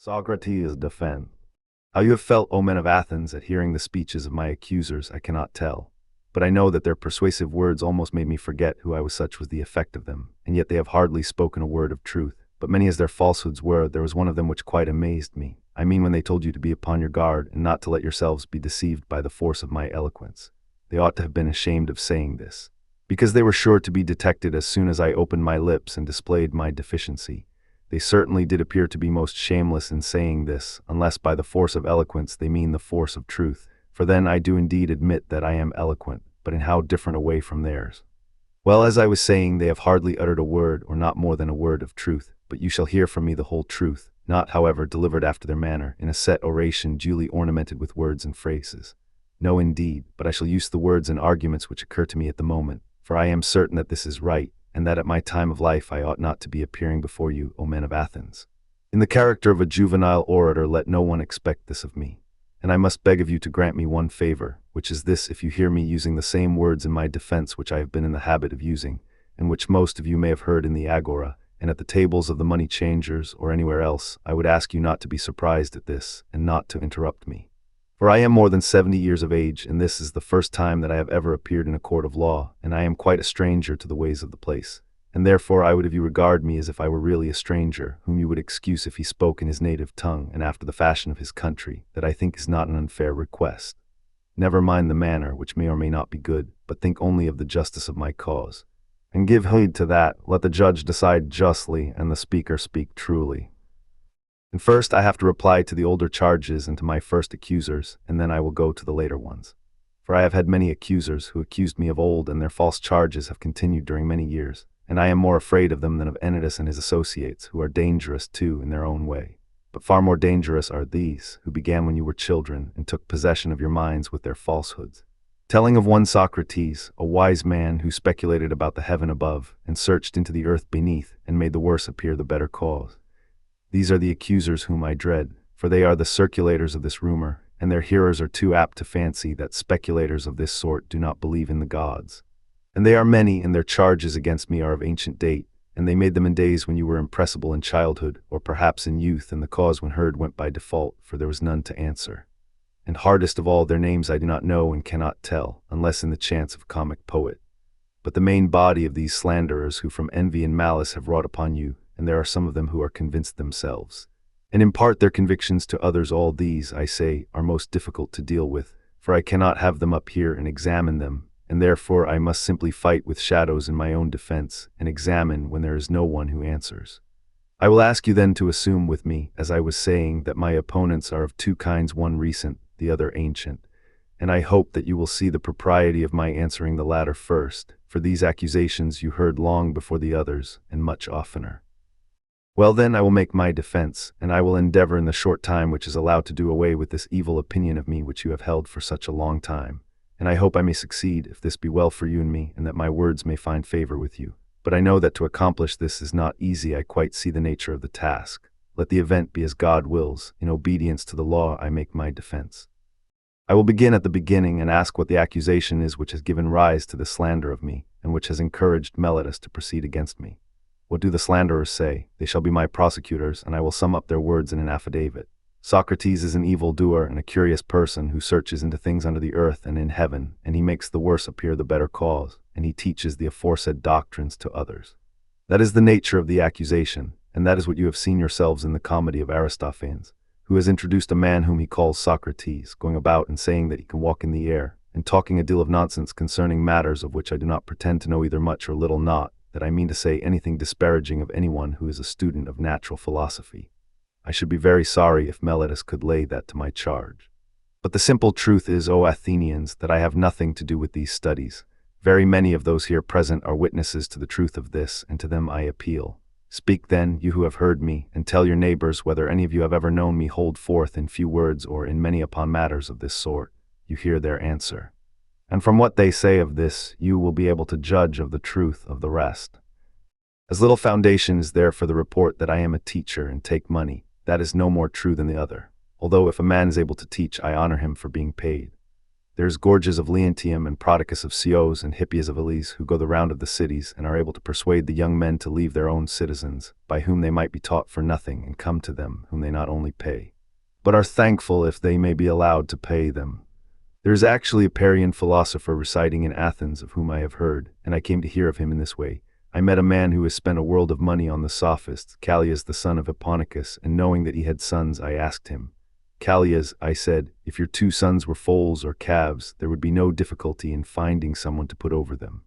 Socrates defend. How you have felt, O men of Athens, at hearing the speeches of my accusers, I cannot tell. But I know that their persuasive words almost made me forget who I was, such was the effect of them, and yet they have hardly spoken a word of truth. But many as their falsehoods were, there was one of them which quite amazed me. I mean when they told you to be upon your guard, and not to let yourselves be deceived by the force of my eloquence. They ought to have been ashamed of saying this, because they were sure to be detected as soon as I opened my lips and displayed my deficiency. They certainly did appear to be most shameless in saying this, unless by the force of eloquence they mean the force of truth, for then I do indeed admit that I am eloquent, but in how different a way from theirs. Well, as I was saying, they have hardly uttered a word, or not more than a word of truth, but you shall hear from me the whole truth, not, however, delivered after their manner, in a set oration duly ornamented with words and phrases. No, indeed, but I shall use the words and arguments which occur to me at the moment, for I am certain that this is right, and that at my time of life I ought not to be appearing before you, O men of Athens. In the character of a juvenile orator, let no one expect this of me. And I must beg of you to grant me one favor, which is this: if you hear me using the same words in my defense which I have been in the habit of using, and which most of you may have heard in the agora, and at the tables of the money changers, or anywhere else, I would ask you not to be surprised at this, and not to interrupt me. For I am more than 70 years of age, and this is the first time that I have ever appeared in a court of law, and I am quite a stranger to the ways of the place. And therefore I would have you regard me as if I were really a stranger, whom you would excuse if he spoke in his native tongue and after the fashion of his country, that I think is not an unfair request. Never mind the manner, which may or may not be good, but think only of the justice of my cause. And give heed to that, let the judge decide justly, and the speaker speak truly. And first I have to reply to the older charges and to my first accusers, and then I will go to the later ones. For I have had many accusers who accused me of old, and their false charges have continued during many years, and I am more afraid of them than of Anytus and his associates, who are dangerous too in their own way. But far more dangerous are these, who began when you were children, and took possession of your minds with their falsehoods. Telling of one Socrates, a wise man who speculated about the heaven above, and searched into the earth beneath, and made the worse appear the better cause. These are the accusers whom I dread, for they are the circulators of this rumor, and their hearers are too apt to fancy that speculators of this sort do not believe in the gods. And they are many, and their charges against me are of ancient date, and they made them in days when you were impressible in childhood, or perhaps in youth, and the cause when heard went by default, for there was none to answer. And hardest of all, their names I do not know and cannot tell, unless in the chance of comic poet. But the main body of these slanderers who from envy and malice have wrought upon you, and there are some of them who are convinced themselves, and impart their convictions to others, all these, I say, are most difficult to deal with, for I cannot have them up here and examine them, and therefore I must simply fight with shadows in my own defense, and examine when there is no one who answers. I will ask you then to assume with me, as I was saying, that my opponents are of two kinds, one recent, the other ancient, and I hope that you will see the propriety of my answering the latter first, for these accusations you heard long before the others, and much oftener. Well then, I will make my defense, and I will endeavor in the short time which is allowed to do away with this evil opinion of me which you have held for such a long time, and I hope I may succeed, if this be well for you and me, and that my words may find favor with you. But I know that to accomplish this is not easy. I quite see the nature of the task. Let the event be as God wills. In obedience to the law I make my defense. I will begin at the beginning, and ask what the accusation is which has given rise to the slander of me, and which has encouraged Meletus to proceed against me. What do the slanderers say? They shall be my prosecutors, and I will sum up their words in an affidavit. Socrates is an evildoer and a curious person who searches into things under the earth and in heaven, and he makes the worse appear the better cause, and he teaches the aforesaid doctrines to others. That is the nature of the accusation, and that is what you have seen yourselves in the comedy of Aristophanes, who has introduced a man whom he calls Socrates, going about and saying that he can walk in the air, and talking a deal of nonsense concerning matters of which I do not pretend to know either much or little, not that I mean to say anything disparaging of anyone who is a student of natural philosophy. I should be very sorry if Meletus could lay that to my charge. But the simple truth is, O Athenians, that I have nothing to do with these studies. Very many of those here present are witnesses to the truth of this, and to them I appeal. Speak then, you who have heard me, and tell your neighbors whether any of you have ever known me hold forth in few words or in many upon matters of this sort. You hear their answer. And from what they say of this, you will be able to judge of the truth of the rest. As little foundation is there for the report that I am a teacher and take money, that is no more true than the other, although if a man is able to teach, I honor him for being paid. There's Gorgias of Leontium and Prodicus of Ceos and Hippias of Elis who go the round of the cities and are able to persuade the young men to leave their own citizens, by whom they might be taught for nothing, and come to them, whom they not only pay, but are thankful if they may be allowed to pay them. There is actually a Parian philosopher residing in Athens of whom I have heard, and I came to hear of him in this way. I met a man who has spent a world of money on the sophists, Callias the son of Hipponicus, and knowing that he had sons, I asked him, Callias, I said, if your 2 sons were foals or calves, there would be no difficulty in finding someone to put over them.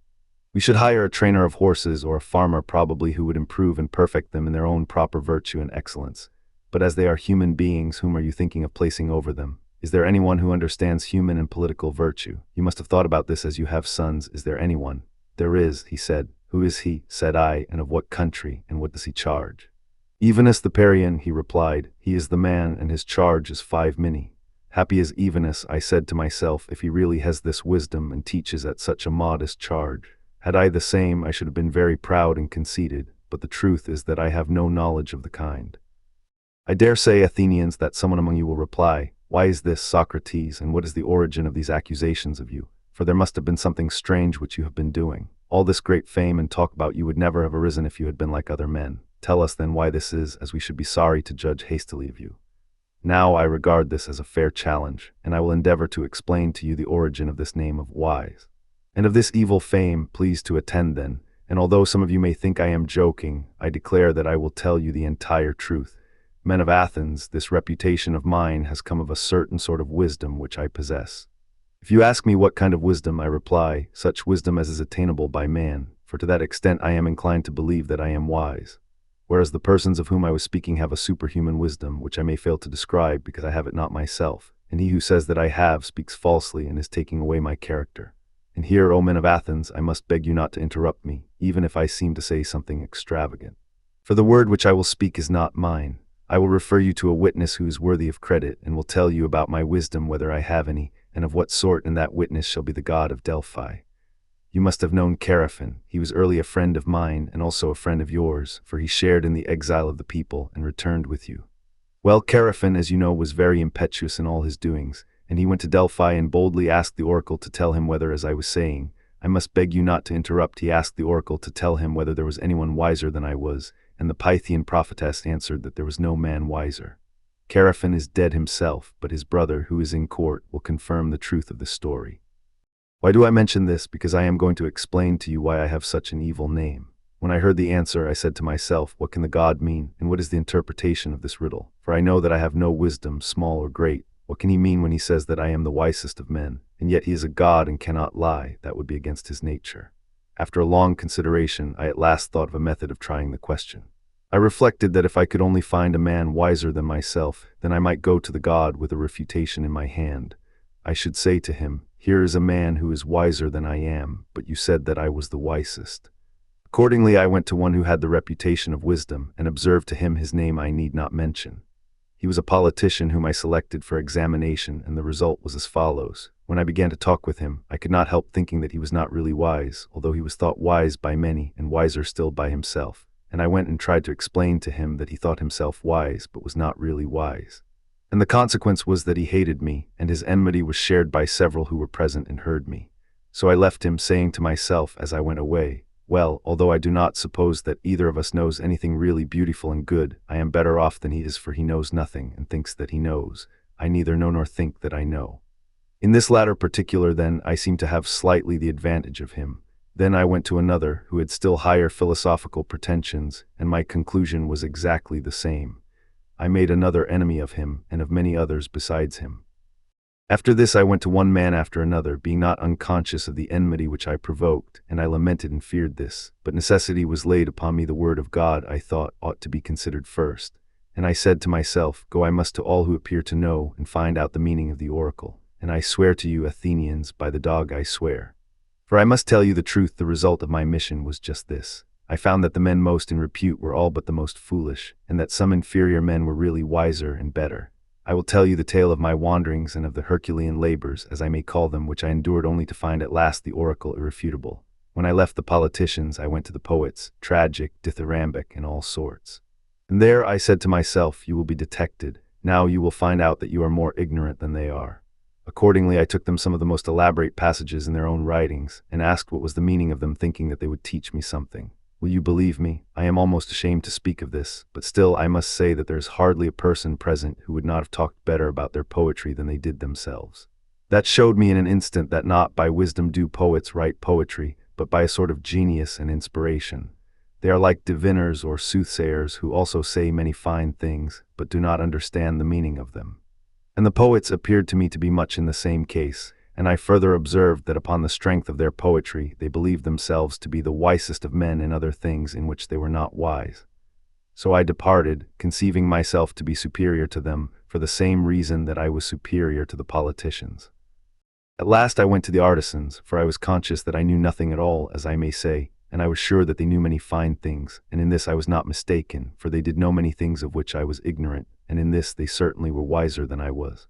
We should hire a trainer of horses or a farmer probably who would improve and perfect them in their own proper virtue and excellence. But as they are human beings, whom are you thinking of placing over them? Is there anyone who understands human and political virtue? You must have thought about this as you have sons. Is there anyone? There is, he said. Who is he? Said I, and of what country, and what does he charge? Evenus the Parian, he replied. He is the man, and his charge is 5 minae. Happy is Evenus, I said to myself, if he really has this wisdom and teaches at such a modest charge. Had I the same, I should have been very proud and conceited, but the truth is that I have no knowledge of the kind. I dare say, Athenians, that someone among you will reply, why is this, Socrates, and what is the origin of these accusations of you? For there must have been something strange which you have been doing. All this great fame and talk about you would never have arisen if you had been like other men. Tell us then why this is, as we should be sorry to judge hastily of you. Now I regard this as a fair challenge, and I will endeavor to explain to you the origin of this name of wise. And of this evil fame, please to attend then, and although some of you may think I am joking, I declare that I will tell you the entire truth. Men of Athens, this reputation of mine has come of a certain sort of wisdom which I possess. If you ask me what kind of wisdom, I reply, such wisdom as is attainable by man, for to that extent I am inclined to believe that I am wise. Whereas the persons of whom I was speaking have a superhuman wisdom, which I may fail to describe because I have it not myself, and he who says that I have speaks falsely and is taking away my character. And here, O men of Athens, I must beg you not to interrupt me, even if I seem to say something extravagant. For the word which I will speak is not mine. I will refer you to a witness who is worthy of credit, and will tell you about my wisdom whether I have any, and of what sort, and that witness shall be the god of Delphi. You must have known Chaerephon. He was early a friend of mine, and also a friend of yours, for he shared in the exile of the people, and returned with you. Well, Chaerephon, as you know, was very impetuous in all his doings, and he went to Delphi and boldly asked the oracle to tell him whether, as I was saying, I must beg you not to interrupt, he asked the oracle to tell him whether there was anyone wiser than I was, and the Pythian prophetess answered that there was no man wiser. Chaerephon is dead himself, but his brother, who is in court, will confirm the truth of the story. Why do I mention this? Because I am going to explain to you why I have such an evil name. When I heard the answer, I said to myself, what can the god mean, and what is the interpretation of this riddle? For I know that I have no wisdom, small or great. What can he mean when he says that I am the wisest of men? And yet he is a god and cannot lie. That would be against his nature. After a long consideration, I at last thought of a method of trying the question. I reflected that if I could only find a man wiser than myself, then I might go to the god with a refutation in my hand. I should say to him, here is a man who is wiser than I am, but you said that I was the wisest. Accordingly, I went to one who had the reputation of wisdom, and observed to him his name I need not mention. He was a politician whom I selected for examination, and the result was as follows. When I began to talk with him, I could not help thinking that he was not really wise, although he was thought wise by many, and wiser still by himself. And I went and tried to explain to him that he thought himself wise, but was not really wise. And the consequence was that he hated me, and his enmity was shared by several who were present and heard me. So I left him, saying to myself as I went away, well, although I do not suppose that either of us knows anything really beautiful and good, I am better off than he is, for he knows nothing, and thinks that he knows. I neither know nor think that I know. In this latter particular, then, I seem to have slightly the advantage of him. Then I went to another, who had still higher philosophical pretensions, and my conclusion was exactly the same. I made another enemy of him, and of many others besides him. After this I went to one man after another, being not unconscious of the enmity which I provoked, and I lamented and feared this. But necessity was laid upon me. The word of God, I thought, ought to be considered first. And I said to myself, go I must to all who appear to know, and find out the meaning of the oracle. And I swear to you, Athenians, by the dog I swear. For I must tell you the truth, the result of my mission was just this. I found that the men most in repute were all but the most foolish, and that some inferior men were really wiser and better. I will tell you the tale of my wanderings and of the Herculean labors, as I may call them, which I endured only to find at last the oracle irrefutable. When I left the politicians, I went to the poets, tragic, dithyrambic, and all sorts. And there I said to myself, you will be detected. Now you will find out that you are more ignorant than they are. Accordingly, I took them some of the most elaborate passages in their own writings, and asked what was the meaning of them, thinking that they would teach me something. Will you believe me? I am almost ashamed to speak of this, but still I must say that there is hardly a person present who would not have talked better about their poetry than they did themselves. That showed me in an instant that not by wisdom do poets write poetry, but by a sort of genius and inspiration. They are like diviners or soothsayers who also say many fine things, but do not understand the meaning of them. And the poets appeared to me to be much in the same case, and I further observed that upon the strength of their poetry they believed themselves to be the wisest of men in other things in which they were not wise. So I departed, conceiving myself to be superior to them, for the same reason that I was superior to the politicians. At last I went to the artisans, for I was conscious that I knew nothing at all, as I may say, and I was sure that they knew many fine things, and in this I was not mistaken, for they did know many things of which I was ignorant, and in this they certainly were wiser than I was.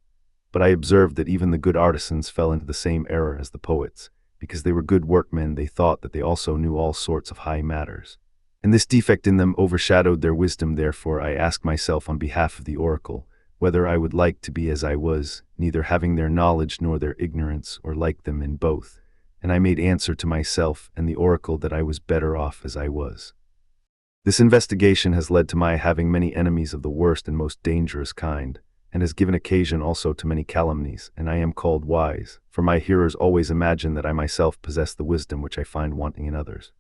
But I observed that even the good artisans fell into the same error as the poets. Because they were good workmen, they thought that they also knew all sorts of high matters. And this defect in them overshadowed their wisdom. Therefore I asked myself on behalf of the oracle, whether I would like to be as I was, neither having their knowledge nor their ignorance, or like them in both. And I made answer to myself and the oracle that I was better off as I was. This investigation has led to my having many enemies of the worst and most dangerous kind, and has given occasion also to many calumnies, and I am called wise, for my hearers always imagine that I myself possess the wisdom which I find wanting in others.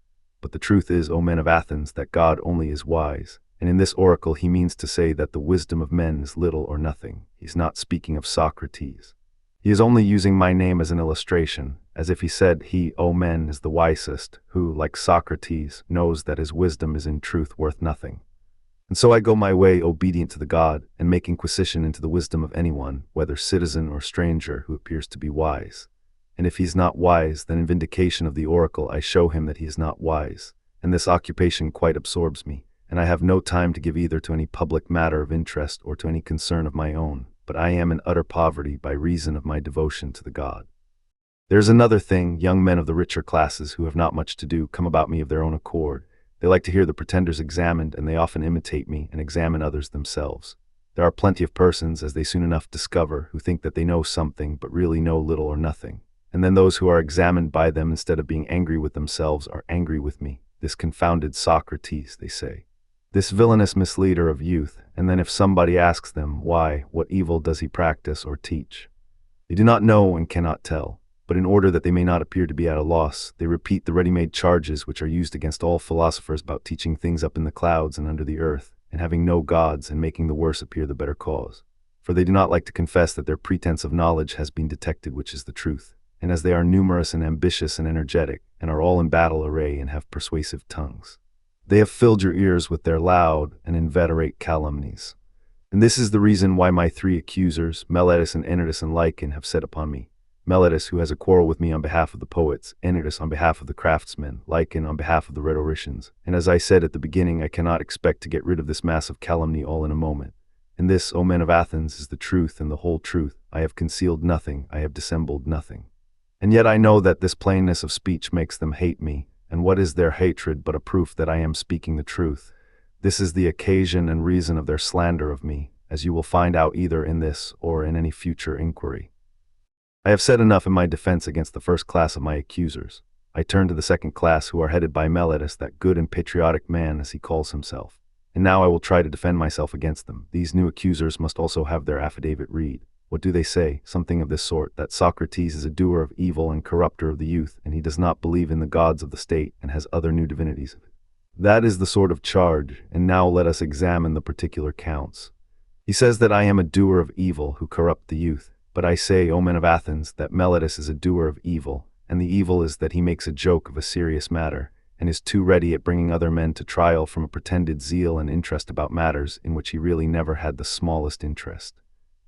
But the truth is, O men of Athens, that God only is wise, and in this oracle he means to say that the wisdom of men is little or nothing. He is not speaking of Socrates. He is only using my name as an illustration, as if he said he, O men, is the wisest, who, like Socrates, knows that his wisdom is in truth worth nothing. And so I go my way obedient to the god, and make inquisition into the wisdom of anyone, whether citizen or stranger, who appears to be wise. And if he is not wise, then in vindication of the oracle I show him that he is not wise, and this occupation quite absorbs me, and I have no time to give either to any public matter of interest or to any concern of my own, but I am in utter poverty by reason of my devotion to the god. There is another thing. Young men of the richer classes who have not much to do come about me of their own accord. They like to hear the pretenders examined, and they often imitate me and examine others themselves. There are plenty of persons, as they soon enough discover, who think that they know something, but really know little or nothing. And then those who are examined by them, instead of being angry with themselves, are angry with me. This confounded Socrates, they say. This villainous misleader of youth. And then if somebody asks them, why, what evil does he practice or teach? They do not know and cannot tell. But in order that they may not appear to be at a loss, they repeat the ready-made charges which are used against all philosophers about teaching things up in the clouds and under the earth, and having no gods, and making the worse appear the better cause. For they do not like to confess that their pretense of knowledge has been detected, which is the truth. And as they are numerous and ambitious and energetic, and are all in battle array and have persuasive tongues, they have filled your ears with their loud and inveterate calumnies. And this is the reason why my three accusers, Meletus and Anytus and Lycon, have set upon me. Meletus, who has a quarrel with me on behalf of the poets, Anytus on behalf of the craftsmen, Lycon on behalf of the rhetoricians. And as I said at the beginning, I cannot expect to get rid of this mass of calumny all in a moment. And this, O men of Athens, is the truth and the whole truth. I have concealed nothing, I have dissembled nothing. And yet I know that this plainness of speech makes them hate me, and what is their hatred but a proof that I am speaking the truth? This is the occasion and reason of their slander of me, as you will find out either in this or in any future inquiry. I have said enough in my defense against the first class of my accusers. I turn to the second class, who are headed by Meletus, that good and patriotic man as he calls himself. And now I will try to defend myself against them. These new accusers must also have their affidavit read. What do they say? Something of this sort, that Socrates is a doer of evil and corrupter of the youth, and he does not believe in the gods of the state, and has other new divinities. That is the sort of charge, and now let us examine the particular counts. He says that I am a doer of evil who corrupt the youth. But I say, O men of Athens, that Meletus is a doer of evil, and the evil is that he makes a joke of a serious matter, and is too ready at bringing other men to trial from a pretended zeal and interest about matters in which he really never had the smallest interest.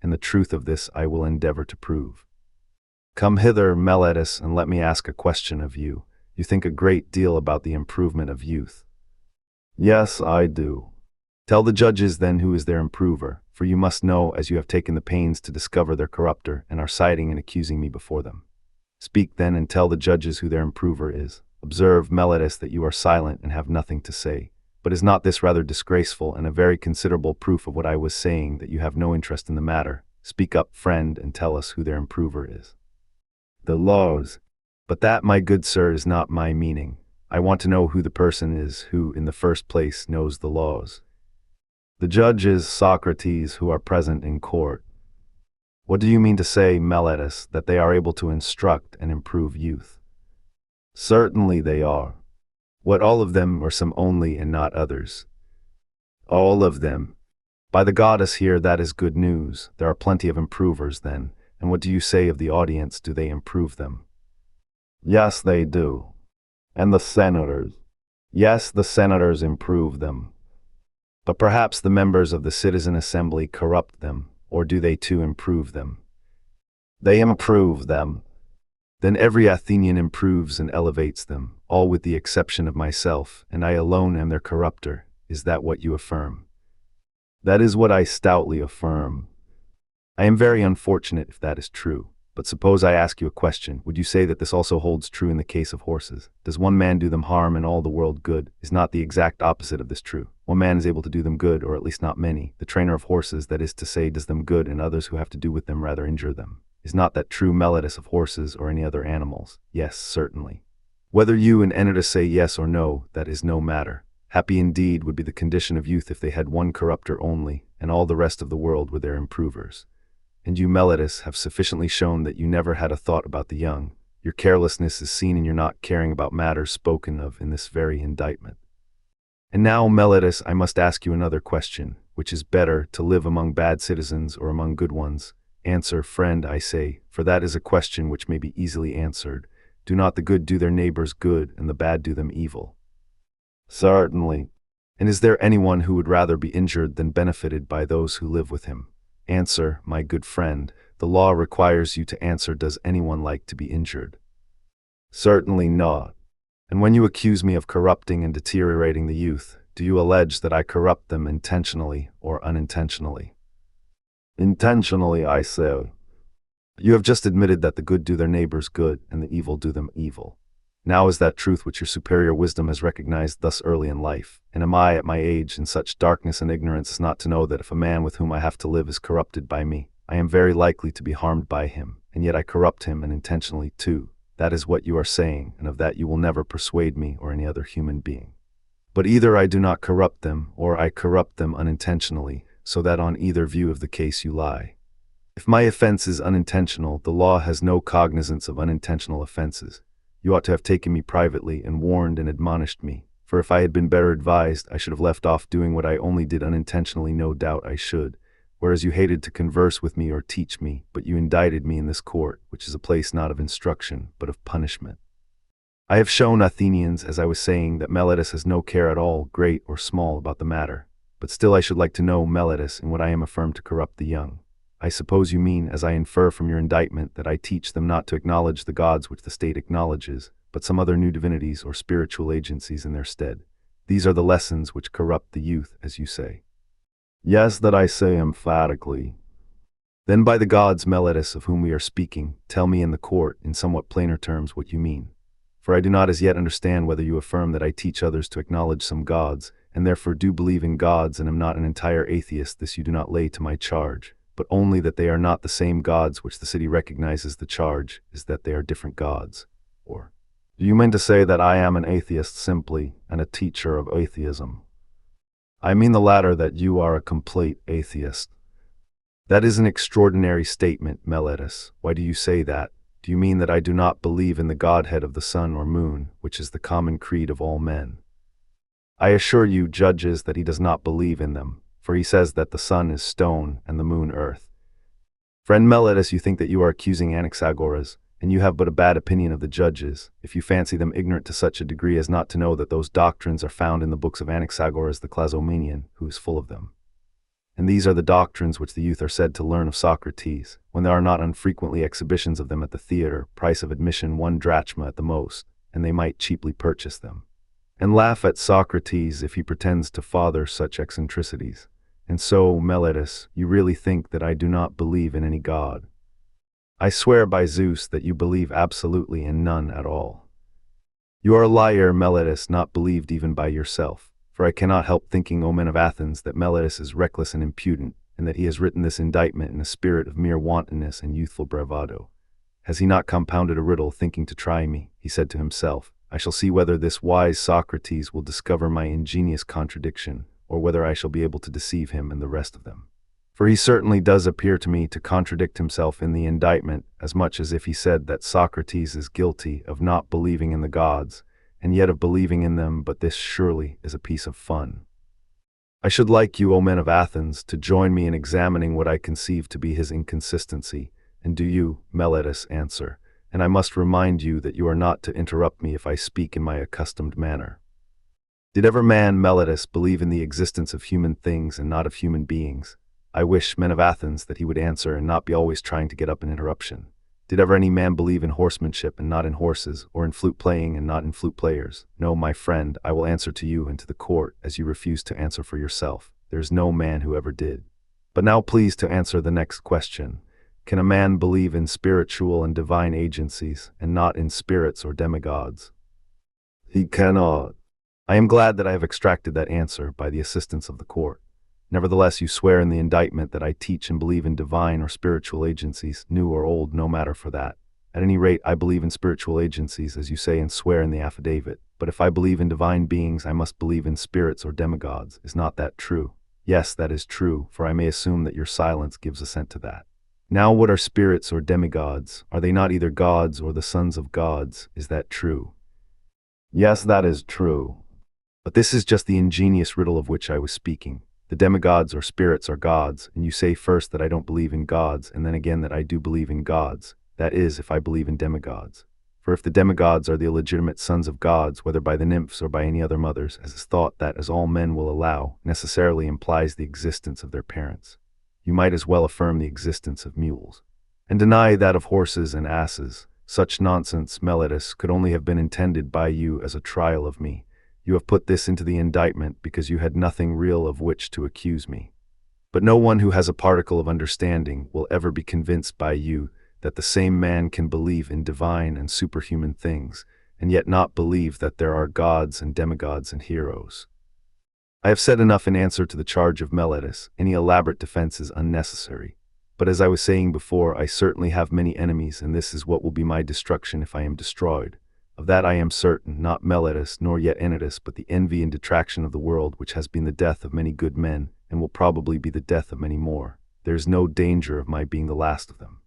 And the truth of this I will endeavor to prove. Come hither, Meletus, and let me ask a question of you. You think a great deal about the improvement of youth. Yes, I do. Tell the judges then who is their improver, for you must know, as you have taken the pains to discover their corrupter, and are citing and accusing me before them. Speak then, and tell the judges who their improver is. Observe, Meletus, that you are silent and have nothing to say. But is not this rather disgraceful, and a very considerable proof of what I was saying, that you have no interest in the matter, Speak up, friend, and tell us who their improver is. The laws. But that, my good sir, is not my meaning. I want to know who the person is who, in the first place, knows the laws. The judge is Socrates, who are present in court. What do you mean to say, Meletus, that they are able to instruct and improve youth? Certainly they are. What, all of them, or some only and not others? All of them. By the goddess here, that is good news. There are plenty of improvers then. And what do you say of the audience? Do they improve them? Yes, they do. And the senators? Yes, the senators improve them. But perhaps the members of the citizen assembly corrupt them, or do they too improve them? They improve them. Then every Athenian improves and elevates them, all with the exception of myself, and I alone am their corrupter. Is that what you affirm? That is what I stoutly affirm. I am very unfortunate if that is true. But suppose I ask you a question, would you say that this also holds true in the case of horses? Does one man do them harm and all the world good? Is not the exact opposite of this true? One man is able to do them good, or at least not many. The trainer of horses, that is to say, does them good, and others who have to do with them rather injure them. Is not that true, Meletus, of horses or any other animals? Yes, certainly. Whether you and Anytus say yes or no, that is no matter. Happy indeed would be the condition of youth if they had one corrupter only, and all the rest of the world were their improvers. And you, Meletus, have sufficiently shown that you never had a thought about the young. Your carelessness is seen in your not caring about matters spoken of in this very indictment. And now, Meletus, I must ask you another question. Which is better, to live among bad citizens or among good ones? Answer, friend, I say, for that is a question which may be easily answered. Do not the good do their neighbors good, and the bad do them evil? Certainly. And is there anyone who would rather be injured than benefited by those who live with him? Answer, my good friend, the law requires you to answer, does anyone like to be injured? Certainly not. And when you accuse me of corrupting and deteriorating the youth, do you allege that I corrupt them intentionally or unintentionally? Intentionally, I say. You have just admitted that the good do their neighbors good and the evil do them evil. Now is that truth which your superior wisdom has recognized thus early in life, and am I at my age in such darkness and ignorance as not to know that if a man with whom I have to live is corrupted by me, I am very likely to be harmed by him, and yet I corrupt him, and intentionally too. That is what you are saying, and of that you will never persuade me or any other human being. But either I do not corrupt them, or I corrupt them unintentionally, so that on either view of the case you lie. If my offense is unintentional, the law has no cognizance of unintentional offenses. You ought to have taken me privately and warned and admonished me, for if I had been better advised, I should have left off doing what I only did unintentionally. No doubt I should, whereas you hated to converse with me or teach me, but you indicted me in this court, which is a place not of instruction, but of punishment. I have shown, Athenians, as I was saying, that Meletus has no care at all, great or small, about the matter. But still I should like to know, Meletus, in what I am affirmed to corrupt the young. I suppose you mean, as I infer from your indictment, that I teach them not to acknowledge the gods which the state acknowledges, but some other new divinities or spiritual agencies in their stead. These are the lessons which corrupt the youth, as you say. Yes, that I say emphatically. Then by the gods, Meletus, of whom we are speaking, tell me in the court, in somewhat plainer terms, what you mean. For I do not as yet understand whether you affirm that I teach others to acknowledge some gods, and therefore do believe in gods and am not an entire atheist. This you do not lay to my charge, but only that they are not the same gods which the city recognizes. The charge is that they are different gods. Or, do you mean to say that I am an atheist simply, and a teacher of atheism? I mean the latter, that you are a complete atheist. That is an extraordinary statement, Meletus. Why do you say that? Do you mean that I do not believe in the godhead of the sun or moon, which is the common creed of all men? I assure you, judges, that he does not believe in them, for he says that the sun is stone and the moon earth. Friend Meletus, you think that you are accusing Anaxagoras, and you have but a bad opinion of the judges, if you fancy them ignorant to such a degree as not to know that those doctrines are found in the books of Anaxagoras the Clazomenian, who is full of them. And these are the doctrines which the youth are said to learn of Socrates, when there are not unfrequently exhibitions of them at the theater, price of admission 1 drachma at the most, and they might cheaply purchase them. And laugh at Socrates if he pretends to father such eccentricities. And so, Meletus, you really think that I do not believe in any god? I swear by Zeus that you believe absolutely in none at all. You are a liar, Meletus, not believed even by yourself, for I cannot help thinking, O men of Athens, that Meletus is reckless and impudent, and that he has written this indictment in a spirit of mere wantonness and youthful bravado. Has he not compounded a riddle, thinking to try me? He said to himself, I shall see whether this wise Socrates will discover my ingenious contradiction, or whether I shall be able to deceive him and the rest of them. For he certainly does appear to me to contradict himself in the indictment, as much as if he said that Socrates is guilty of not believing in the gods, and yet of believing in them, but this surely is a piece of fun. I should like you, O men of Athens, to join me in examining what I conceive to be his inconsistency, and do you, Meletus, answer, and I must remind you that you are not to interrupt me if I speak in my accustomed manner. Did ever man, Meletus, believe in the existence of human things and not of human beings? I wish, men of Athens, that he would answer and not be always trying to get up an interruption. Did ever any man believe in horsemanship and not in horses, or in flute playing and not in flute players? No, my friend, I will answer to you and to the court, as you refuse to answer for yourself. There is no man who ever did. But now please to answer the next question. Can a man believe in spiritual and divine agencies, and not in spirits or demigods? He cannot. I am glad that I have extracted that answer by the assistance of the court. Nevertheless, you swear in the indictment that I teach and believe in divine or spiritual agencies, new or old, no matter for that. At any rate, I believe in spiritual agencies, as you say and swear in the affidavit. But if I believe in divine beings, I must believe in spirits or demigods. Is not that true? Yes, that is true, for I may assume that your silence gives assent to that. Now, what are spirits or demigods? Are they not either gods or the sons of gods? Is that true? Yes, that is true. But this is just the ingenious riddle of which I was speaking. The demigods or spirits are gods, and you say first that I don't believe in gods, and then again that I do believe in gods. That is, if I believe in demigods. For if the demigods are the illegitimate sons of gods, whether by the nymphs or by any other mothers, as is thought that, as all men will allow, necessarily implies the existence of their parents, you might as well affirm the existence of mules, and deny that of horses and asses. Such nonsense, Meletus, could only have been intended by you as a trial of me. You have put this into the indictment because you had nothing real of which to accuse me. But no one who has a particle of understanding will ever be convinced by you that the same man can believe in divine and superhuman things, and yet not believe that there are gods and demigods and heroes. I have said enough in answer to the charge of Meletus. Any elaborate defense is unnecessary. But as I was saying before, I certainly have many enemies, and this is what will be my destruction if I am destroyed. Of that I am certain, not Meletus, nor yet Anytus, but the envy and detraction of the world, which has been the death of many good men, and will probably be the death of many more. There is no danger of my being the last of them.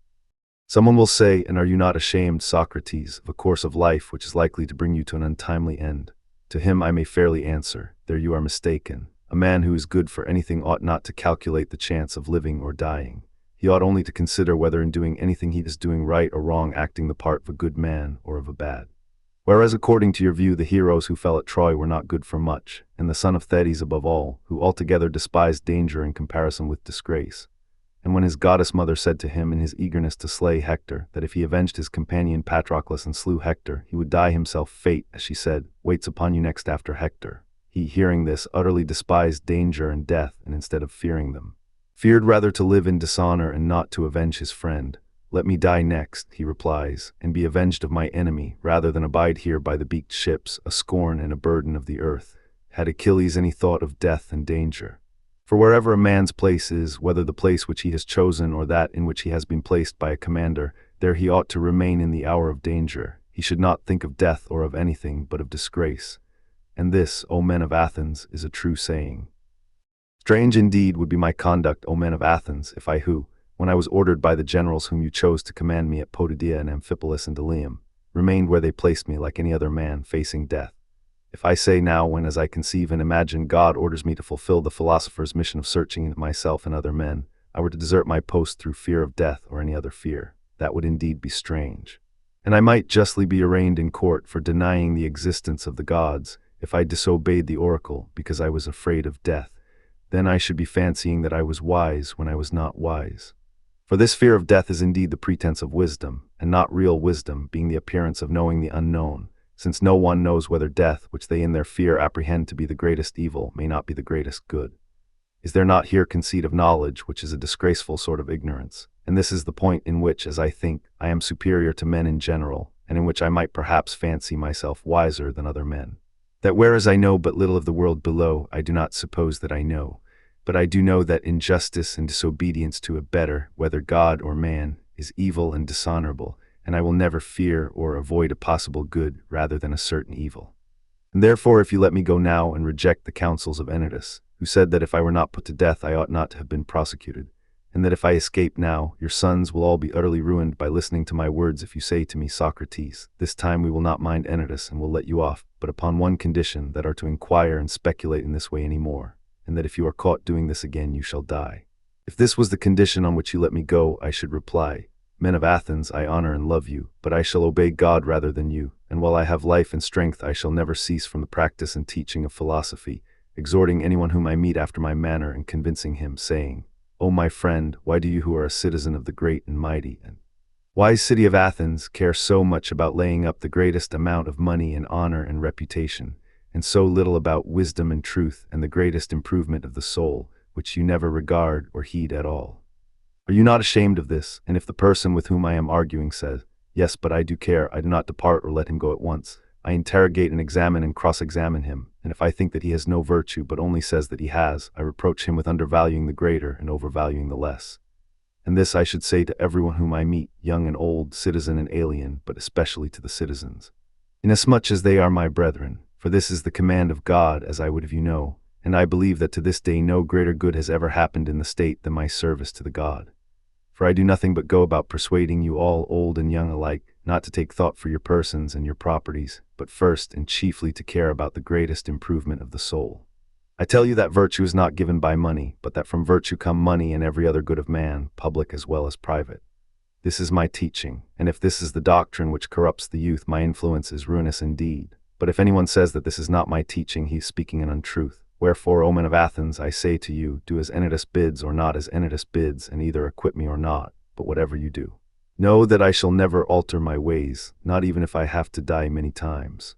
Someone will say, and are you not ashamed, Socrates, of a course of life which is likely to bring you to an untimely end? To him I may fairly answer, there you are mistaken. A man who is good for anything ought not to calculate the chance of living or dying. He ought only to consider whether in doing anything he is doing right or wrong, acting the part of a good man or of a bad. Whereas according to your view the heroes who fell at Troy were not good for much, and the son of Thetis above all, who altogether despised danger in comparison with disgrace. And when his goddess mother said to him in his eagerness to slay Hector, that if he avenged his companion Patroclus and slew Hector, he would die himself, fate, as she said, waits upon you next after Hector. He, hearing this, utterly despised danger and death, and instead of fearing them, feared rather to live in dishonor and not to avenge his friend. Let me die next, he replies, and be avenged of my enemy, rather than abide here by the beaked ships, a scorn and a burden of the earth. Had Achilles any thought of death and danger? For wherever a man's place is, whether the place which he has chosen or that in which he has been placed by a commander, there he ought to remain in the hour of danger. He should not think of death or of anything but of disgrace. And this, O men of Athens, is a true saying. Strange indeed would be my conduct, O men of Athens, if I who, when I was ordered by the generals whom you chose to command me at Potidaea and Amphipolis and Ilium, remained where they placed me like any other man facing death. If I say now, when as I conceive and imagine God orders me to fulfill the philosopher's mission of searching into myself and other men, I were to desert my post through fear of death or any other fear, that would indeed be strange. And I might justly be arraigned in court for denying the existence of the gods, if I disobeyed the oracle because I was afraid of death. Then I should be fancying that I was wise when I was not wise. For this fear of death is indeed the pretense of wisdom, and not real wisdom, being the appearance of knowing the unknown, since no one knows whether death, which they in their fear apprehend to be the greatest evil, may not be the greatest good. Is there not here conceit of knowledge, which is a disgraceful sort of ignorance? And this is the point in which, as I think, I am superior to men in general, and in which I might perhaps fancy myself wiser than other men. That whereas I know but little of the world below, I do not suppose that I know. But I do know that injustice and disobedience to a better, whether God or man, is evil and dishonorable, and I will never fear or avoid a possible good rather than a certain evil. And therefore, if you let me go now and reject the counsels of Anytus, who said that if I were not put to death I ought not to have been prosecuted, and that if I escape now, your sons will all be utterly ruined by listening to my words if you say to me, Socrates, this time we will not mind Anytus and will let you off, but upon one condition, that are to inquire and speculate in this way any more, and that if you are caught doing this again you shall die. If this was the condition on which you let me go, I should reply, Men of Athens, I honor and love you, but I shall obey God rather than you, and while I have life and strength I shall never cease from the practice and teaching of philosophy, exhorting anyone whom I meet after my manner and convincing him, saying, O my friend, why do you who are a citizen of the great and mighty and wise city of Athens care so much about laying up the greatest amount of money and honor and reputation, and so little about wisdom and truth and the greatest improvement of the soul, which you never regard or heed at all? Are you not ashamed of this? And if the person with whom I am arguing says, Yes, but I do care, I do not depart or let him go at once. I interrogate and examine and cross-examine him, and if I think that he has no virtue but only says that he has, I reproach him with undervaluing the greater and overvaluing the less. And this I should say to everyone whom I meet, young and old, citizen and alien, but especially to the citizens, inasmuch as they are my brethren, for this is the command of God, as I would have you know, and I believe that to this day no greater good has ever happened in the state than my service to the God. For I do nothing but go about persuading you all, old and young alike, not to take thought for your persons and your properties, but first and chiefly to care about the greatest improvement of the soul. I tell you that virtue is not given by money, but that from virtue come money and every other good of man, public as well as private. This is my teaching, and if this is the doctrine which corrupts the youth, my influence is ruinous indeed. But if anyone says that this is not my teaching, he is speaking an untruth. Wherefore, O men of Athens, I say to you, do as Anytus bids or not as Anytus bids, and either acquit me or not, but whatever you do, know that I shall never alter my ways, not even if I have to die many times.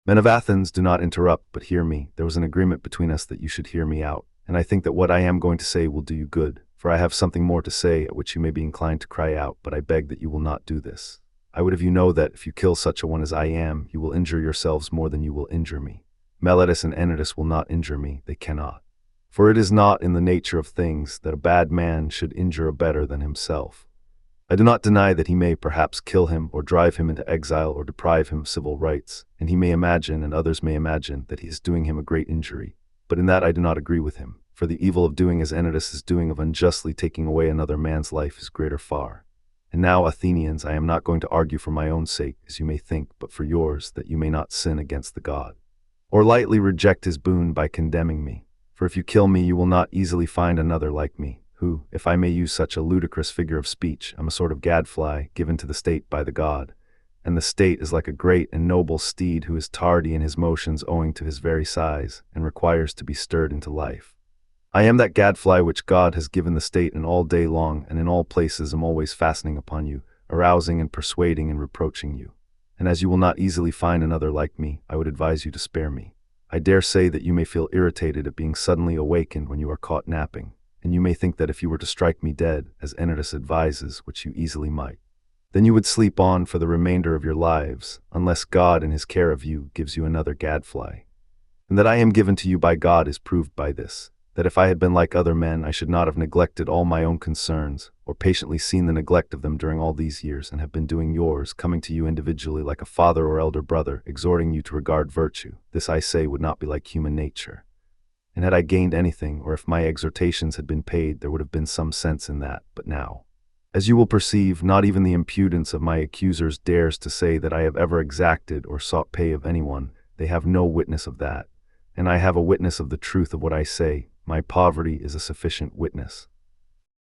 Men of Athens, do not interrupt, but hear me. There was an agreement between us that you should hear me out, and I think that what I am going to say will do you good, for I have something more to say at which you may be inclined to cry out, but I beg that you will not do this. I would have you know that if you kill such a one as I am, you will injure yourselves more than you will injure me. Meletus and Anytus will not injure me, they cannot. For it is not in the nature of things that a bad man should injure a better than himself. I do not deny that he may perhaps kill him or drive him into exile or deprive him of civil rights, and he may imagine and others may imagine that he is doing him a great injury. But in that I do not agree with him, for the evil of doing as Anytus is doing, of unjustly taking away another man's life, is greater far. And now, Athenians, I am not going to argue for my own sake, as you may think, but for yours, that you may not sin against the God, or lightly reject his boon by condemning me. For if you kill me, you will not easily find another like me, who, if I may use such a ludicrous figure of speech, am a sort of gadfly given to the state by the God, and the state is like a great and noble steed who is tardy in his motions owing to his very size, and requires to be stirred into life. I am that gadfly which God has given the state, and all day long and in all places am always fastening upon you, arousing and persuading and reproaching you. And as you will not easily find another like me, I would advise you to spare me. I dare say that you may feel irritated at being suddenly awakened when you are caught napping, and you may think that if you were to strike me dead, as Anytus advises, which you easily might, then you would sleep on for the remainder of your lives, unless God in his care of you gives you another gadfly. And that I am given to you by God is proved by this, that if I had been like other men, I should not have neglected all my own concerns, or patiently seen the neglect of them during all these years, and have been doing yours, coming to you individually like a father or elder brother, exhorting you to regard virtue. This, I say, would not be like human nature. And had I gained anything, or if my exhortations had been paid, there would have been some sense in that. But now, as you will perceive, not even the impudence of my accusers dares to say that I have ever exacted or sought pay of anyone. They have no witness of that, and I have a witness of the truth of what I say. My poverty is a sufficient witness.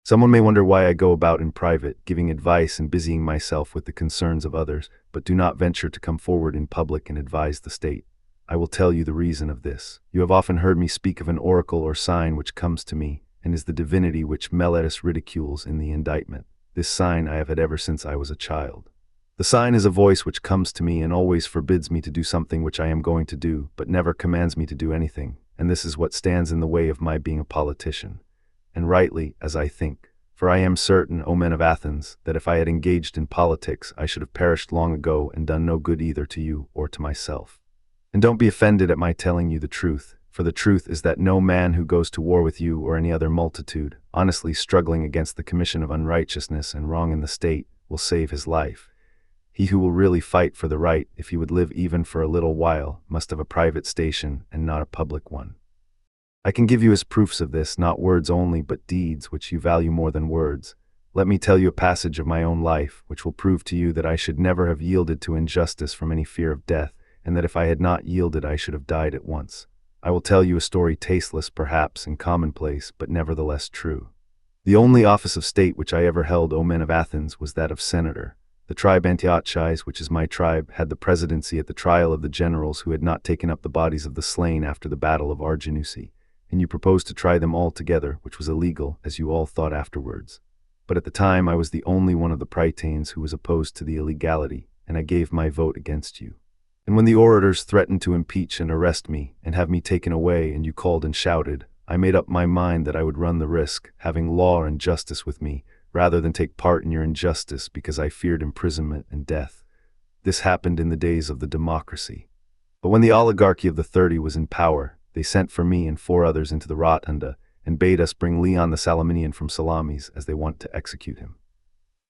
Someone may wonder why I go about in private, giving advice and busying myself with the concerns of others, but do not venture to come forward in public and advise the state. I will tell you the reason of this. You have often heard me speak of an oracle or sign which comes to me, and is the divinity which Meletus ridicules in the indictment. This sign I have had ever since I was a child. The sign is a voice which comes to me and always forbids me to do something which I am going to do, but never commands me to do anything, and this is what stands in the way of my being a politician. And rightly, as I think, for I am certain, O men of Athens, that if I had engaged in politics, I should have perished long ago and done no good either to you or to myself. And don't be offended at my telling you the truth, For the truth is that no man who goes to war with you or any other multitude, honestly struggling against the commission of unrighteousness and wrong in the state, will save his life. He who will really fight for the right, if he would live even for a little while, must have a private station and not a public one. I can give you as proofs of this, not words only, but deeds which you value more than words. Let me tell you a passage of my own life, which will prove to you that I should never have yielded to injustice from any fear of death, and that if I had not yielded I should have died at once. I will tell you a story tasteless perhaps and commonplace, but nevertheless true. The only office of state which I ever held, O men of Athens, was that of senator. The tribe Antiochus, which is my tribe, had the presidency at the trial of the generals who had not taken up the bodies of the slain after the battle of Arginusi, and you proposed to try them all together, which was illegal, as you all thought afterwards. But at the time I was the only one of the Prytanes who was opposed to the illegality, and I gave my vote against you. And when the orators threatened to impeach and arrest me, and have me taken away, and you called and shouted, I made up my mind that I would run the risk, having law and justice with me, rather than take part in your injustice, because I feared imprisonment and death. This happened in the days of the democracy. But when the oligarchy of the 30 was in power, they sent for me and 4 others into the rotunda, and bade us bring Leon the Salaminian from Salamis, as they want to execute him.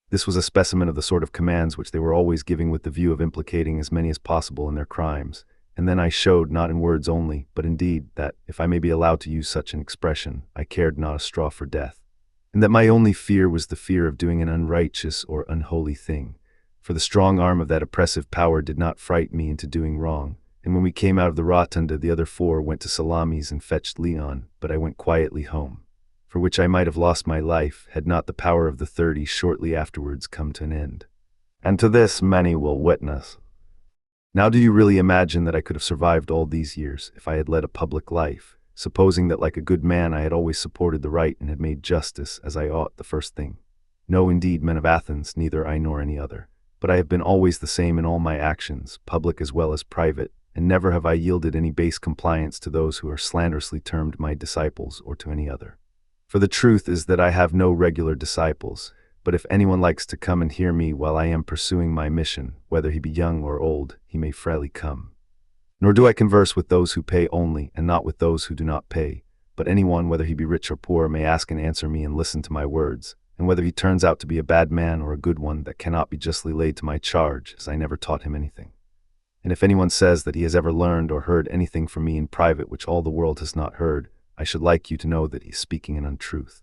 This was a specimen of the sort of commands which they were always giving with the view of implicating as many as possible in their crimes. And then I showed, not in words only, but in deed, that, if I may be allowed to use such an expression, I cared not a straw for death. And that my only fear was the fear of doing an unrighteous or unholy thing. For the strong arm of that oppressive power did not fright me into doing wrong. And when we came out of the rotunda, the other 4 went to Salamis and fetched Leon, but I went quietly home, for which I might have lost my life, had not the power of the 30 shortly afterwards come to an end. And to this many will witness. Now do you really imagine that I could have survived all these years if I had led a public life, supposing that like a good man I had always supported the right and had made justice, as I ought, the first thing? No, indeed, men of Athens, neither I nor any other. But I have been always the same in all my actions, public as well as private, and never have I yielded any base compliance to those who are slanderously termed my disciples, or to any other. For the truth is that I have no regular disciples, but if anyone likes to come and hear me while I am pursuing my mission, whether he be young or old, he may freely come. Nor do I converse with those who pay only, and not with those who do not pay, but anyone, whether he be rich or poor, may ask and answer me and listen to my words, and whether he turns out to be a bad man or a good one, that cannot be justly laid to my charge, as I never taught him anything. And if anyone says that he has ever learned or heard anything from me in private which all the world has not heard, I should like you to know that he is speaking an untruth.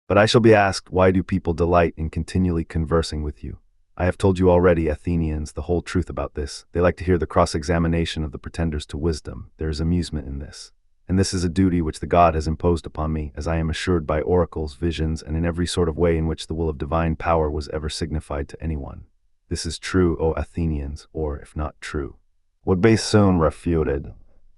But I shall be asked, why do people delight in continually conversing with you? I have told you already, Athenians, the whole truth about this. They like to hear the cross-examination of the pretenders to wisdom. There is amusement in this. And this is a duty which the God has imposed upon me, as I am assured by oracles, visions, and in every sort of way in which the will of divine power was ever signified to anyone. This is true, O Athenians, or, if not true, would be soon refuted.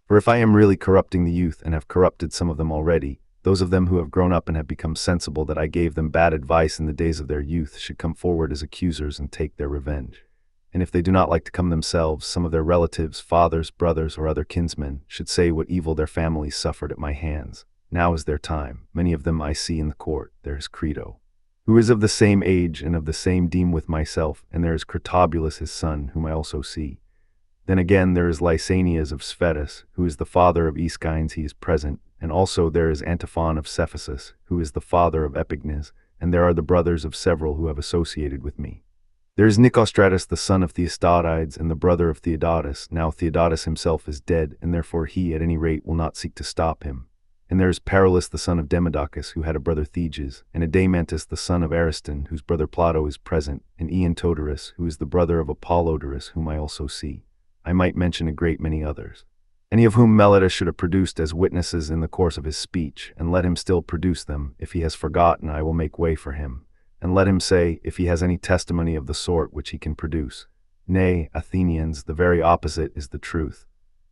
For if I am really corrupting the youth, and have corrupted some of them already, those of them who have grown up and have become sensible that I gave them bad advice in the days of their youth should come forward as accusers and take their revenge. And if they do not like to come themselves, some of their relatives, fathers, brothers, or other kinsmen, should say what evil their families suffered at my hands. Now is their time. Many of them I see in the court. There is Crito, who is of the same age and of the same deme with myself, and there is Critobulus his son, whom I also see. Then again there is Lysanias of Sphetus, who is the father of Aeschines, he is present, and also there is Antiphon of Cephissus, who is the father of Epignes, and there are the brothers of several who have associated with me. There is Nicostratus the son of Theostotides, and the brother of Theodotus. Now Theodotus himself is dead, and therefore he at any rate will not seek to stop him. And there is Paralus the son of Demodocus, who had a brother Theges, and Adamantus the son of Ariston, whose brother Plato is present, and Eontodorus, who is the brother of Apollodorus, whom I also see. I might mention a great many others, any of whom Meletus should have produced as witnesses in the course of his speech, and let him still produce them. If he has forgotten, I will make way for him, and let him say, if he has any testimony of the sort which he can produce. Nay, Athenians, the very opposite is the truth.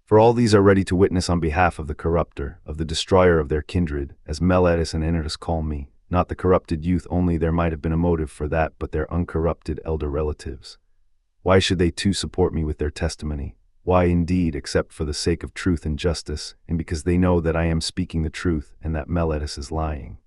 For all these are ready to witness on behalf of the corrupter, of the destroyer of their kindred, as Meletus and Anytus call me. Not the corrupted youth only, there might have been a motive for that, but their uncorrupted elder relatives. Why should they too support me with their testimony? Why indeed, except for the sake of truth and justice, and because they know that I am speaking the truth, and that Meletus is lying?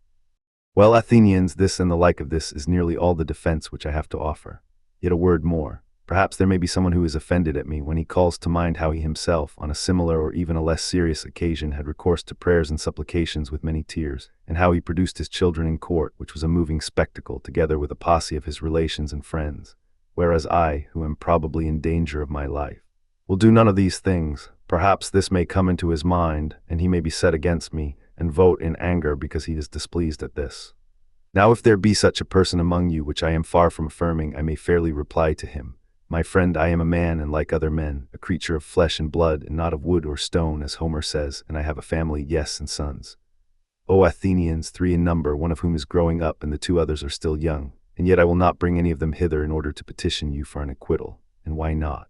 Well, Athenians, this and the like of this is nearly all the defense which I have to offer. Yet a word more. Perhaps there may be someone who is offended at me when he calls to mind how he himself, on a similar or even a less serious occasion, had recourse to prayers and supplications with many tears, and how he produced his children in court, which was a moving spectacle, together with a posse of his relations and friends, whereas I, who am probably in danger of my life, will do none of these things. Perhaps this may come into his mind, and he may be set against me, and vote in anger because he is displeased at this. Now if there be such a person among you, which I am far from affirming, I may fairly reply to him, my friend, I am a man, and like other men, a creature of flesh and blood, and not of wood or stone, as Homer says, and I have a family, yes, and sons. O Athenians, 3 in number, one of whom is growing up, and the 2 others are still young, and yet I will not bring any of them hither in order to petition you for an acquittal. And why not?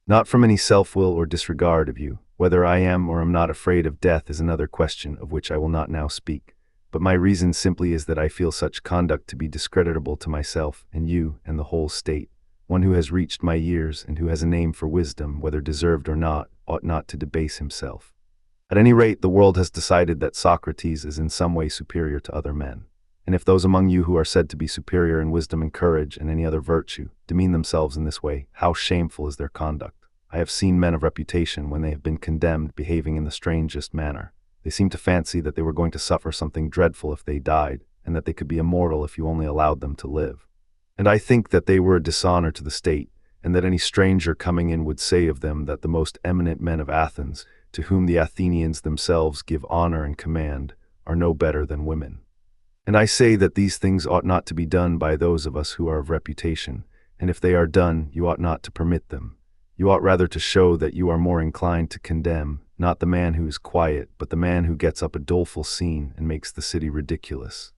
Not from any self-will or disregard of you. Whether I am or am not afraid of death is another question, of which I will not now speak. But my reason simply is that I feel such conduct to be discreditable to myself, and you, and the whole state. One who has reached my years, and who has a name for wisdom, whether deserved or not, ought not to debase himself. At any rate, the world has decided that Socrates is in some way superior to other men. And if those among you who are said to be superior in wisdom and courage and any other virtue demean themselves in this way, how shameful is their conduct! I have seen men of reputation, when they have been condemned, behaving in the strangest manner. They seem to fancy that they were going to suffer something dreadful if they died, and that they could be immortal if you only allowed them to live. And I think that they were a dishonor to the state, and that any stranger coming in would say of them that the most eminent men of Athens, to whom the Athenians themselves give honor and command, are no better than women. And I say that these things ought not to be done by those of us who are of reputation, and if they are done, you ought not to permit them. You ought rather to show that you are more inclined to condemn, not the man who is quiet, but the man who gets up a doleful scene and makes the city ridiculous.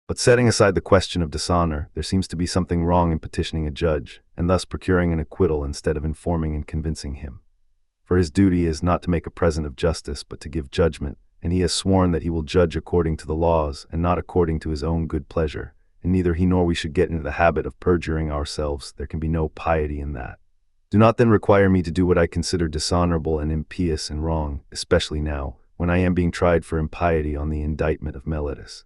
But setting aside the question of dishonor, there seems to be something wrong in petitioning a judge, and thus procuring an acquittal instead of informing and convincing him. For his duty is not to make a present of justice, but to give judgment, and he has sworn that he will judge according to the laws, and not according to his own good pleasure, and neither he nor we should get into the habit of perjuring ourselves. There can be no piety in that. Do not then require me to do what I consider dishonorable and impious and wrong, especially now, when I am being tried for impiety on the indictment of Meletus.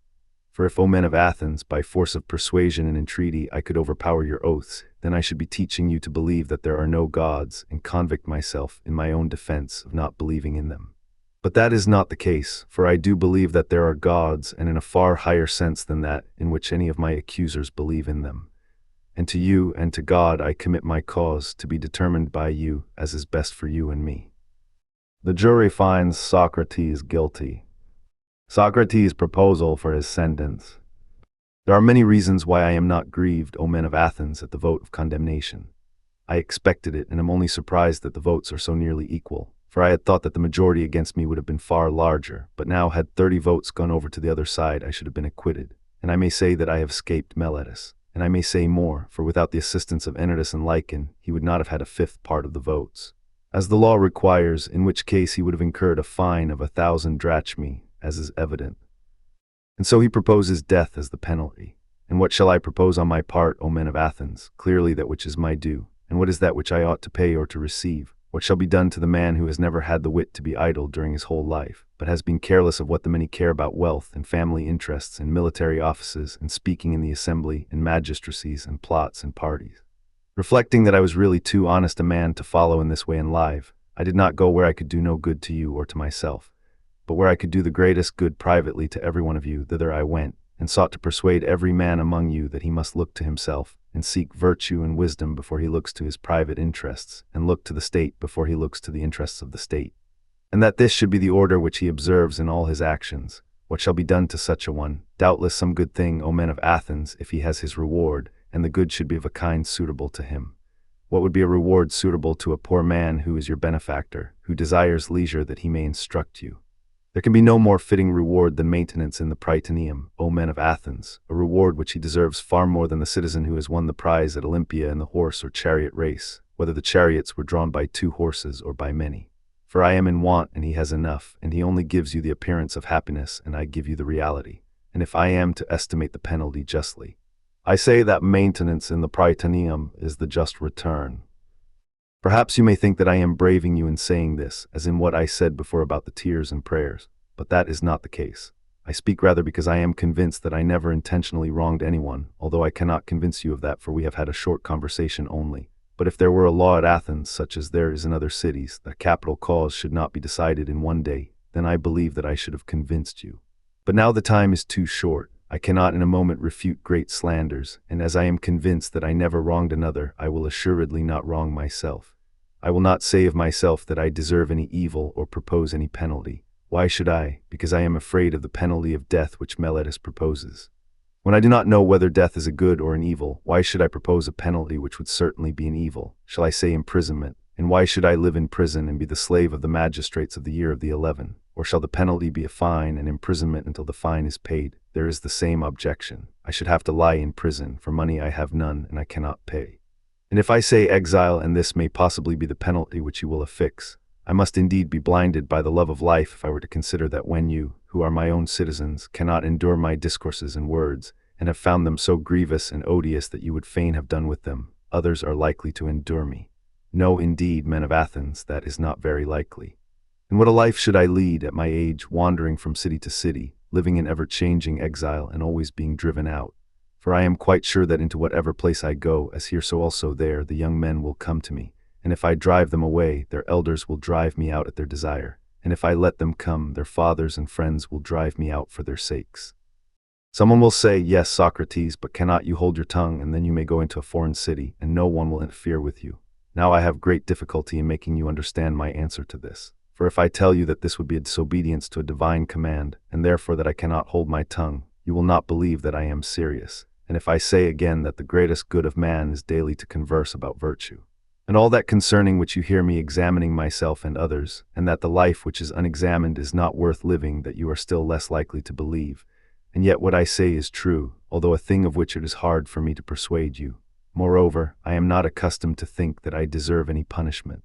For if, O men of Athens, by force of persuasion and entreaty I could overpower your oaths, then I should be teaching you to believe that there are no gods, and convict myself, in my own defense, of not believing in them. But that is not the case, for I do believe that there are gods, and in a far higher sense than that in which any of my accusers believe in them. And to you and to God I commit my cause, to be determined by you as is best for you and me. The jury finds Socrates guilty. Socrates' proposal for his sentence. There are many reasons why I am not grieved, O men of Athens, at the vote of condemnation. I expected it, and am only surprised that the votes are so nearly equal, for I had thought that the majority against me would have been far larger, but now had 30 votes gone over to the other side I should have been acquitted, and I may say that I have escaped Meletus. And I may say more, for without the assistance of Anytus and Lycon, he would not have had a 5th part of the votes, as the law requires, in which case he would have incurred a fine of 1,000 drachmae, as is evident. And so he proposes death as the penalty. And what shall I propose on my part, O men of Athens? Clearly that which is my due. And what is that which I ought to pay or to receive? What shall be done to the man who has never had the wit to be idle during his whole life, but has been careless of what the many care about wealth and family interests and military offices and speaking in the assembly and magistracies and plots and parties? Reflecting that I was really too honest a man to follow in this way in life, I did not go where I could do no good to you or to myself, but where I could do the greatest good privately to every one of you, thither I went, and sought to persuade every man among you that he must look to himself, and seek virtue and wisdom before he looks to his private interests, and look to the state before he looks to the interests of the state. And that this should be the order which he observes in all his actions. What shall be done to such a one? Doubtless some good thing, O men of Athens, if he has his reward, and the good should be of a kind suitable to him. What would be a reward suitable to a poor man who is your benefactor, who desires leisure that he may instruct you? There can be no more fitting reward than maintenance in the Prytaneum, O men of Athens, a reward which he deserves far more than the citizen who has won the prize at Olympia in the horse or chariot race, whether the chariots were drawn by 2 horses or by many. For I am in want, and he has enough, and he only gives you the appearance of happiness, and I give you the reality. And if I am to estimate the penalty justly, I say that maintenance in the Prytaneum is the just return. Perhaps you may think that I am braving you in saying this, as in what I said before about the tears and prayers, but that is not the case. I speak rather because I am convinced that I never intentionally wronged anyone, although I cannot convince you of that, for we have had a short conversation only. But if there were a law at Athens, such as there is in other cities, that capital cause should not be decided in one day, then I believe that I should have convinced you. But now the time is too short. I cannot in a moment refute great slanders, and as I am convinced that I never wronged another, I will assuredly not wrong myself. I will not say of myself that I deserve any evil or propose any penalty. Why should I? Because I am afraid of the penalty of death which Meletus proposes. When I do not know whether death is a good or an evil, why should I propose a penalty which would certainly be an evil? Shall I say imprisonment? And why should I live in prison and be the slave of the magistrates of the year of the 11? Or shall the penalty be a fine and imprisonment until the fine is paid? There is the same objection. I should have to lie in prison, for money I have none and I cannot pay. And if I say exile, and this may possibly be the penalty which you will affix, I must indeed be blinded by the love of life if I were to consider that when you, who are my own citizens, cannot endure my discourses and words, and have found them so grievous and odious that you would fain have done with them, others are likely to endure me. No, indeed, men of Athens, that is not very likely. And what a life should I lead at my age, wandering from city to city, living in ever-changing exile and always being driven out? For I am quite sure that into whatever place I go, as here so also there, the young men will come to me, and if I drive them away, their elders will drive me out at their desire, and if I let them come, their fathers and friends will drive me out for their sakes. Someone will say, yes, Socrates, but cannot you hold your tongue, and then you may go into a foreign city, and no one will interfere with you? Now I have great difficulty in making you understand my answer to this. For if I tell you that this would be a disobedience to a divine command, and therefore that I cannot hold my tongue, you will not believe that I am serious. And if I say again that the greatest good of man is daily to converse about virtue, and all that concerning which you hear me examining myself and others, and that the life which is unexamined is not worth living, that you are still less likely to believe. And yet what I say is true, although a thing of which it is hard for me to persuade you. Moreover, I am not accustomed to think that I deserve any punishment.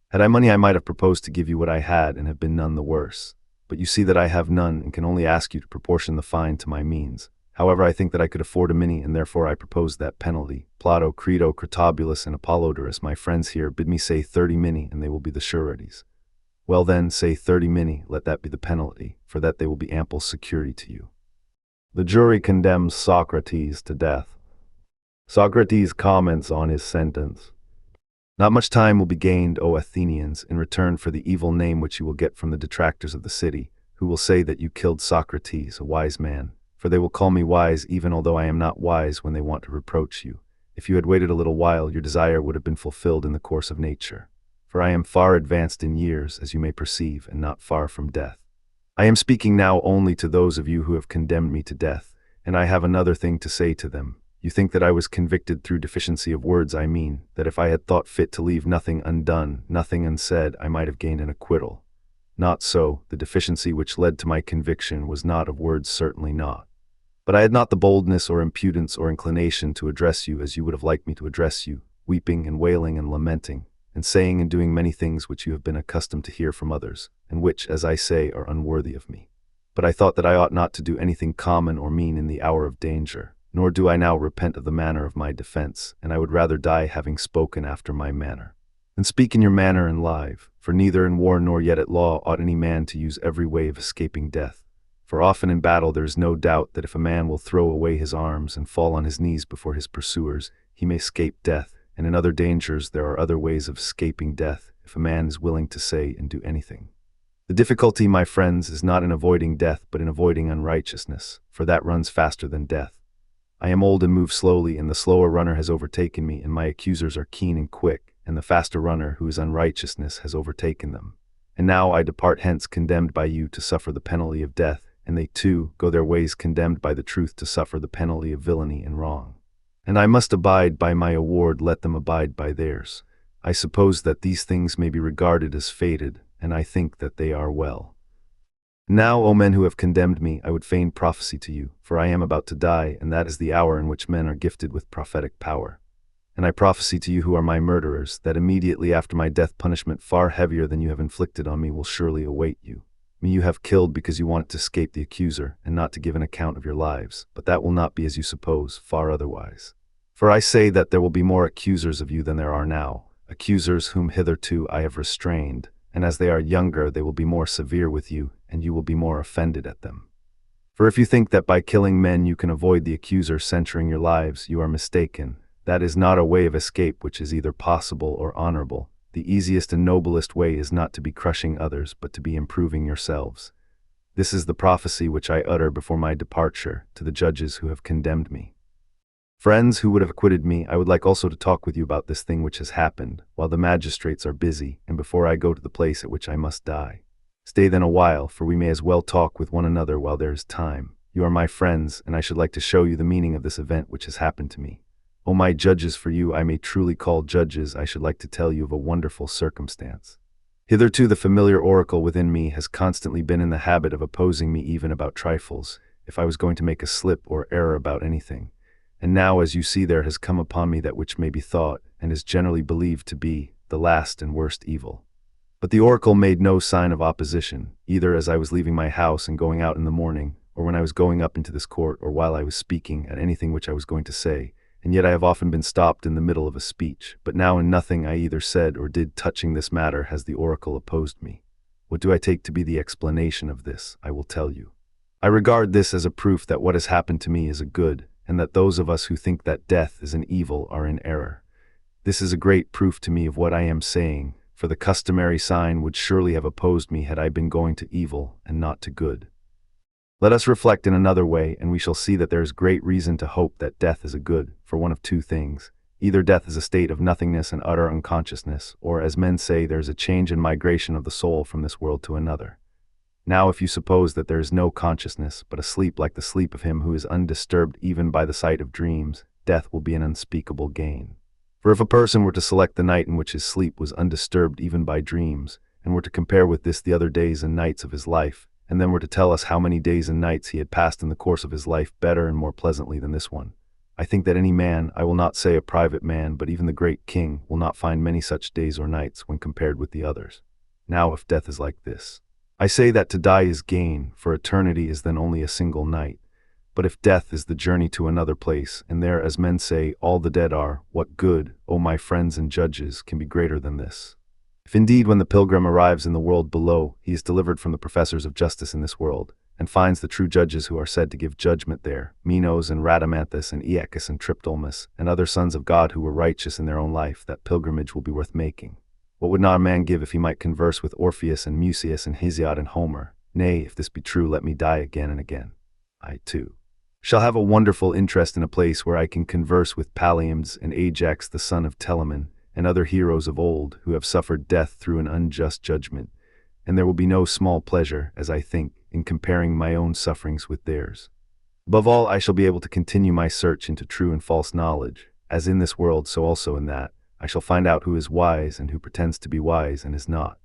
Had I money, I might have proposed to give you what I had and have been none the worse. But you see that I have none and can only ask you to proportion the fine to my means. However, I think that I could afford a many, and therefore I propose that penalty. Plato, Crito, Critobulus, and Apollodorus, my friends here, bid me say 30 minae, and they will be the sureties. Well then, say 30 minae, let that be the penalty, for that they will be ample security to you. The jury condemns Socrates to death. Socrates comments on his sentence. Not much time will be gained, O Athenians, in return for the evil name which you will get from the detractors of the city, who will say that you killed Socrates, a wise man. For they will call me wise, even although I am not wise, when they want to reproach you. If you had waited a little while, your desire would have been fulfilled in the course of nature. For I am far advanced in years, as you may perceive, and not far from death. I am speaking now only to those of you who have condemned me to death, and I have another thing to say to them. You think that I was convicted through deficiency of words. I mean, that if I had thought fit to leave nothing undone, nothing unsaid, I might have gained an acquittal. Not so. The deficiency which led to my conviction was not of words, certainly not. But I had not the boldness or impudence or inclination to address you as you would have liked me to address you, weeping and wailing and lamenting, and saying and doing many things which you have been accustomed to hear from others, and which, as I say, are unworthy of me. But I thought that I ought not to do anything common or mean in the hour of danger, nor do I now repent of the manner of my defense, and I would rather die having spoken after my manner, than speak in your manner and live, for neither in war nor yet at law ought any man to use every way of escaping death. For often in battle there is no doubt that if a man will throw away his arms and fall on his knees before his pursuers, he may escape death, and in other dangers there are other ways of escaping death, if a man is willing to say and do anything. The difficulty, my friends, is not in avoiding death, but in avoiding unrighteousness, for that runs faster than death. I am old and move slowly, and the slower runner has overtaken me, and my accusers are keen and quick, and the faster runner, who is unrighteousness, has overtaken them. And now I depart hence condemned by you to suffer the penalty of death, and they too go their ways condemned by the truth to suffer the penalty of villainy and wrong. And I must abide by my award, let them abide by theirs. I suppose that these things may be regarded as fated, and I think that they are well. Now, O men who have condemned me, I would fain prophesy to you, for I am about to die, and that is the hour in which men are gifted with prophetic power. And I prophesy to you who are my murderers, that immediately after my death punishment far heavier than you have inflicted on me will surely await you. Me you have killed because you wanted to escape the accuser, and not to give an account of your lives, but that will not be as you suppose, far otherwise. For I say that there will be more accusers of you than there are now, accusers whom hitherto I have restrained, and as they are younger they will be more severe with you, and you will be more offended at them. For if you think that by killing men you can avoid the accuser censuring your lives, you are mistaken. That is not a way of escape which is either possible or honorable. The easiest and noblest way is not to be crushing others, but to be improving yourselves. This is the prophecy which I utter before my departure to the judges who have condemned me. Friends who would have acquitted me, I would like also to talk with you about this thing which has happened, while the magistrates are busy, and before I go to the place at which I must die. Stay then a while, for we may as well talk with one another while there is time. You are my friends, and I should like to show you the meaning of this event which has happened to me. O my judges, for you I may truly call judges, I should like to tell you of a wonderful circumstance. Hitherto the familiar oracle within me has constantly been in the habit of opposing me even about trifles, if I was going to make a slip or error about anything. And now, as you see, there has come upon me that which may be thought, and is generally believed to be, the last and worst evil. But the oracle made no sign of opposition, either as I was leaving my house and going out in the morning, or when I was going up into this court, or while I was speaking at anything which I was going to say. And yet I have often been stopped in the middle of a speech, but now in nothing I either said or did touching this matter has the oracle opposed me. What do I take to be the explanation of this? I will tell you. I regard this as a proof that what has happened to me is a good, and that those of us who think that death is an evil are in error. This is a great proof to me of what I am saying, for the customary sign would surely have opposed me had I been going to evil and not to good. Let us reflect in another way, and we shall see that there is great reason to hope that death is a good, for one of two things. Either death is a state of nothingness and utter unconsciousness, or, as men say, there is a change and migration of the soul from this world to another. Now, if you suppose that there is no consciousness, but a sleep like the sleep of him who is undisturbed even by the sight of dreams, death will be an unspeakable gain. For if a person were to select the night in which his sleep was undisturbed even by dreams, and were to compare with this the other days and nights of his life, and then were to tell us how many days and nights he had passed in the course of his life better and more pleasantly than this one, I think that any man, I will not say a private man, but even the great king, will not find many such days or nights when compared with the others. Now, if death is like this, I say that to die is gain, for eternity is then only a single night. But if death is the journey to another place, and there, as men say, all the dead are, what good, O my friends and judges, can be greater than this? If indeed when the pilgrim arrives in the world below, he is delivered from the professors of justice in this world, and finds the true judges who are said to give judgment there, Minos and Rhadamanthus and Aeacus and Triptolemus, and other sons of God who were righteous in their own life, that pilgrimage will be worth making. What would not a man give if he might converse with Orpheus and Musaeus and Hesiod and Homer? Nay, if this be true, let me die again and again. I, too, shall have a wonderful interest in a place where I can converse with Palaemes and Ajax the son of Telamon, and other heroes of old who have suffered death through an unjust judgment, and there will be no small pleasure, as I think, in comparing my own sufferings with theirs. Above all, I shall be able to continue my search into true and false knowledge, as in this world so also in that. I shall find out who is wise and who pretends to be wise and is not.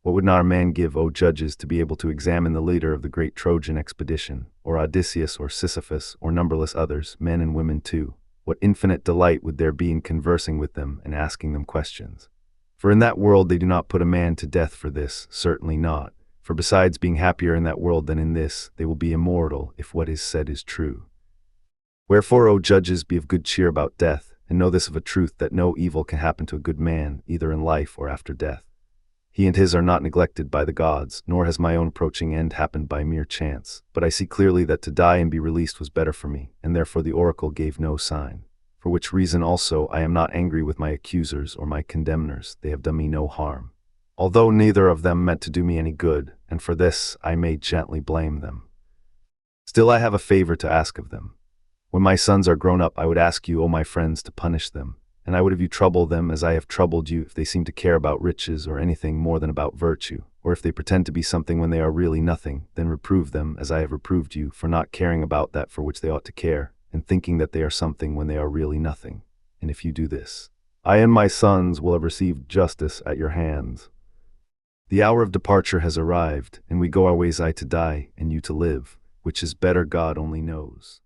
What would not a man give, O judges, to be able to examine the leader of the great Trojan expedition, or Odysseus or Sisyphus, or numberless others, men and women too? What infinite delight would there be in conversing with them and asking them questions? For in that world they do not put a man to death for this, certainly not. For besides being happier in that world than in this, they will be immortal if what is said is true. Wherefore, O judges, be of good cheer about death, and know this of a truth, that no evil can happen to a good man, either in life or after death. He and his are not neglected by the gods, nor has my own approaching end happened by mere chance. But I see clearly that to die and be released was better for me, and therefore the oracle gave no sign. For which reason also I am not angry with my accusers or my condemners, they have done me no harm, although neither of them meant to do me any good, and for this I may gently blame them. Still I have a favor to ask of them. When my sons are grown up, I would ask you, O my friends, to punish them, and I would have you trouble them as I have troubled you if they seem to care about riches or anything more than about virtue, or if they pretend to be something when they are really nothing, then reprove them as I have reproved you for not caring about that for which they ought to care, and thinking that they are something when they are really nothing. And if you do this, I and my sons will have received justice at your hands. The hour of departure has arrived, and we go our ways, I to die, and you to live, which is better God only knows.